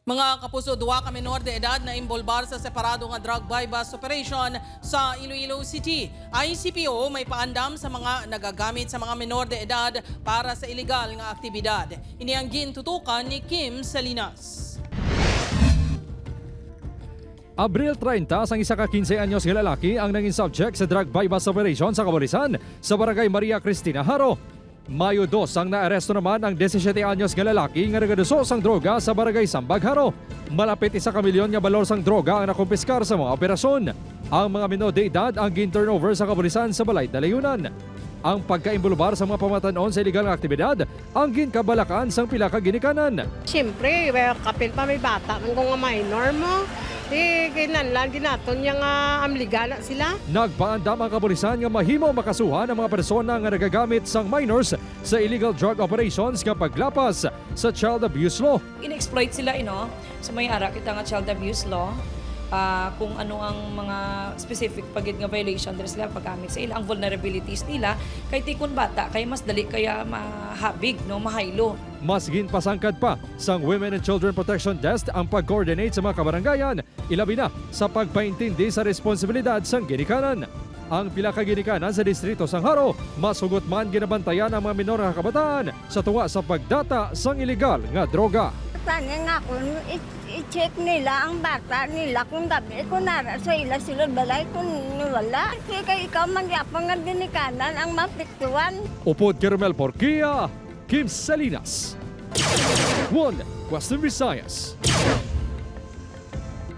Mga kapuso, duha ka menor de edad na naimbolbar sa separado nga drug bypass operation sa Iloilo City. ICPO may paandam sa mga nagagamit sa mga menor de edad para sa iligal nga aktibidad. Ini ang gintutukan ni Kim Salinas. Abril 30, ang isa ka 15 anyos nga lalaki ang naging subject sa drug bypass operation sa Kaburisan sa Barangay Maria Cristina, Haro. Mayo 2 ang naaresto naman ang 17 anyos nga lalaki nga nagaduso sang droga sa Barangay Sambag, Haro. Malapit 1 milyon nga balor sang droga ang nakumpiskar sa mga operasyon. Ang mga menor de edad ang gin-turnover sa Kaburisan sa balay dalayunan. Ang pagkaimbulubar sa mga pamatanon sa iligal nga aktibidad ang ginkabalakan sang pila ka ginikanan. Siyempre, kapil pa may bata kung nga minor mo. Kinanlan, ginaton niya nga amligala sila. Nagpaandam ang kapulisan nga mahimo makasuhan ang mga persona nga nagagamit sang minors sa illegal drug operations nga paglapas sa child abuse law. In-exploit sila sa may ara kita nga child abuse law. Kung ano ang mga specific pagid nga violation diri sila paggamit sa ila, ang vulnerabilities nila kay tikon bata kay mas dali kaya mahabig mahaylo. Mas ginpasangkad pa sang Women and Children Protection Desk ang pag-coordinate sa mga kabarangayan, ilabi na sa pagpaintindi sa responsibilidad sang ginikanan. Ang pila ka ginikanan sa distrito sang Haro, masugot man ginabantayan ang mga minor nga kabataan sa tuwa sa pagdata sang iligal nga droga. Tanya nga kung i-check nila ang bata nila kung gabi kung nara sa ila sila balay kung wala. Kaya ikaw magyapang nga dinikanan ang mapiktuan. Upod Caramel Porquia, Kim Salinas. 1 Western Visayas.